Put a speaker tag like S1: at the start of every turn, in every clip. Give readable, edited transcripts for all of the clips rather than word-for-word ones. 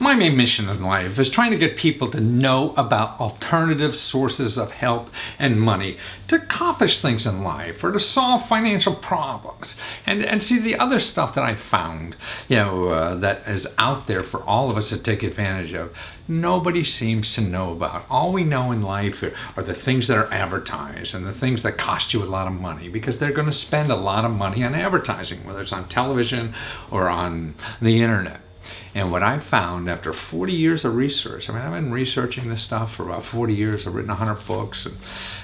S1: My main mission in life is trying to get people to know about alternative sources of help and money to accomplish things in life or to solve financial problems. And see, the other stuff that I found, that is out there for all of us to take advantage of, nobody seems to know about. All we know in life are the things that are advertised and the things that cost you a lot of money, because they're going to spend a lot of money on advertising, whether it's on television or on the internet. And what I found after 40 years of research, I've been researching this stuff for about 40 years. I've written 100 books and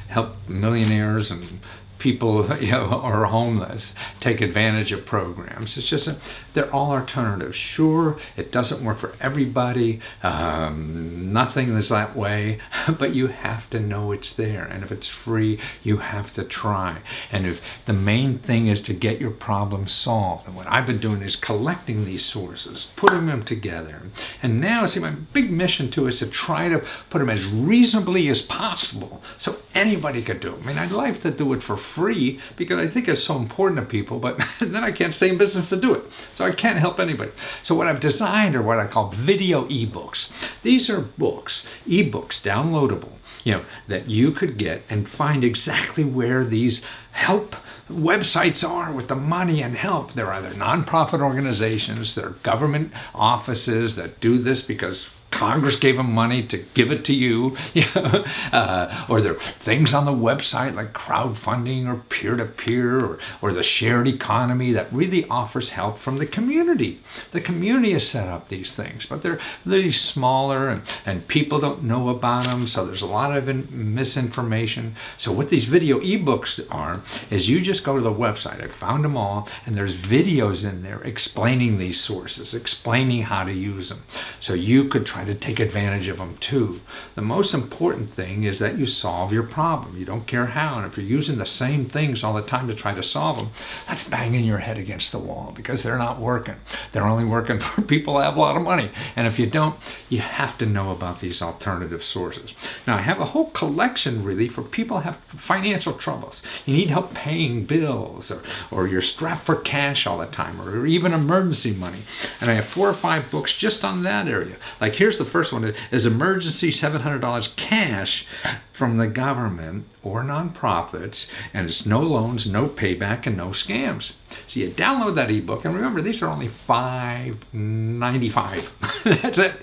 S1: helped millionaires and people who are homeless take advantage of programs. It's just they're all alternatives. Sure, it doesn't work for everybody. Nothing is that way, but you have to know it's there. And if it's free, you have to try. And if the main thing is to get your problem solved. And what I've been doing is collecting these sources, putting them together. And now, see, my big mission too is to try to put them as reasonably as possible so anybody could do them. I'd like to do it for free because I think it's so important to people, but then I can't stay in business to do it. So I can't help anybody. So what I've designed are what I call video ebooks. These are books, ebooks, downloadable, that you could get and find exactly where these help websites are with the money and help. They're either nonprofit organizations, they're government offices that do this because Congress gave them money to give it to you, or there are things on the website like crowdfunding or peer-to-peer or the shared economy that really offers help from the community. The community has set up these things, but they're really smaller and people don't know about them, so there's a lot of misinformation. So what these video ebooks are is you just go to the website. I found them all, and there's videos in there explaining these sources, explaining how to use them. So you could try to take advantage of them too. The most important thing is that you solve your problem. You don't care how. And if you're using the same things all the time to try to solve them, that's banging your head against the wall because they're not working. They're only working for people who have a lot of money. And if you don't, you have to know about these alternative sources. Now, I have a whole collection really for people who have financial troubles. You need help paying bills, or you're strapped for cash all the time, or even emergency money. And I have 4 or 5 books just on that area. Like here's the first one, is Emergency $700 Cash from the government or nonprofits, and it's no loans, no payback, and no scams. So you download that ebook, and remember, these are only $5.95. That's it.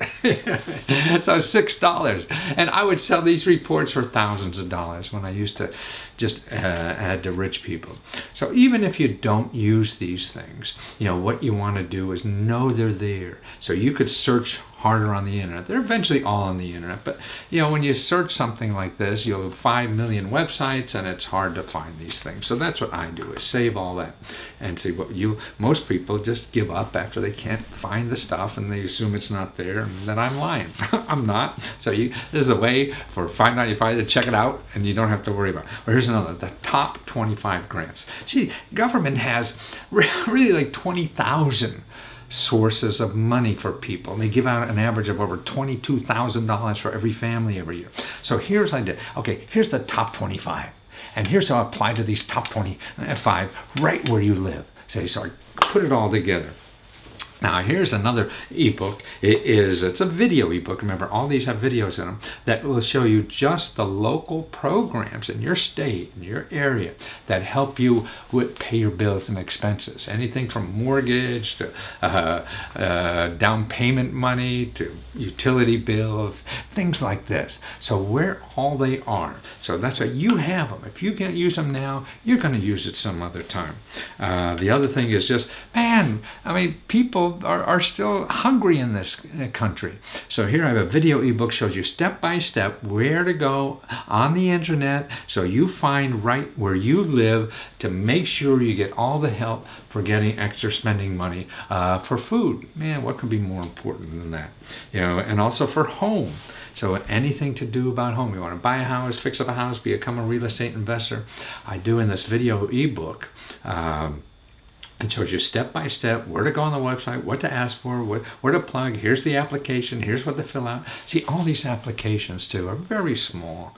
S1: So $6. And I would sell these reports for thousands of dollars when I used to just add to rich people. So even if you don't use these things, what you want to do is know they're there. So you could search harder on the internet. They're eventually all on the internet, but when you search something like this, you'll have 5 million websites, and it's hard to find these things. So that's what I do, is save all that and see what most people just give up after they can't find the stuff, and they assume it's not there, and then I'm lying. I'm not. So this is a way for $5.95 to check it out, and you don't have to worry about it. Or here's another, the top 25 grants. See, government has really like 20,000 sources of money for people. And they give out an average of over $22,000 for every family every year. So here's what I did. Okay, here's the top 25. And here's how I apply to these top 25 right where you live. So I put it all together. Now, here's another ebook. It's a video ebook. Remember, all these have videos in them that will show you just the local programs in your state, in your area, that help you pay your bills and expenses. Anything from mortgage to down payment money to utility bills, things like this. So where all they are. So that's why you have them. If you can't use them now, you're going to use it some other time. The other thing is just, people are still hungry in this country. So here I have a video ebook, shows you step by step where to go on the internet so you find right where you live to make sure you get all the help for getting extra spending money for food. Man, what could be more important than that? And also for home. So anything to do about home. You want to buy a house, fix up a house, become a real estate investor. I do in this video ebook. It shows you step by step where to go on the website, what to ask for, where to plug. Here's the application. Here's what to fill out. See, all these applications too are very small.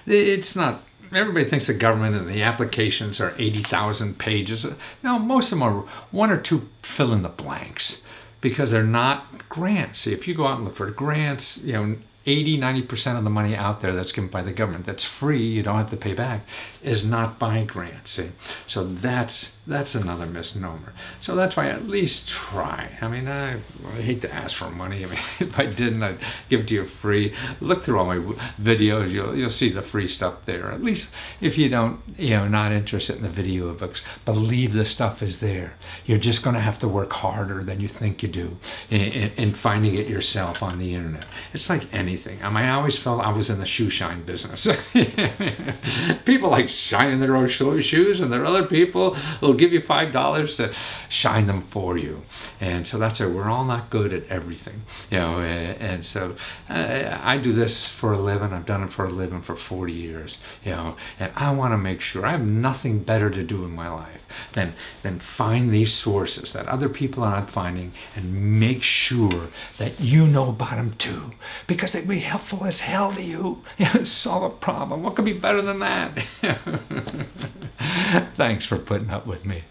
S1: It's not. Everybody thinks the government and the applications are 80,000 pages. No, most of them are 1 or 2 fill in the blanks. because they're not grants. See, if you go out and look for grants, 80-90% of the money out there that's given by the government, that's free, you don't have to pay back, is not by grants. See? So that's another misnomer. So that's why at least try. I mean, I hate to ask for money. I mean, if I didn't, I'd give it to you free. Look through all my videos. You'll see the free stuff there. At least if you don't, not interested in the video books, believe the stuff is there. You're just going to have to work harder than you think you do in finding it yourself on the internet. It's like anything. I always felt I was in the shoe shine business. People like shining their own shoes, and there are other people who'll give you $5 to shine them for you. And so that's it. We're all not good at everything, and so I do this for a living. I've done it for a living for 40 years, and I want to make sure I have nothing better to do in my life than find these sources that other people are not finding and make sure that you know about them too, because they'd be helpful as hell to you. Solve a problem. What could be better than that? Thanks for putting up with me.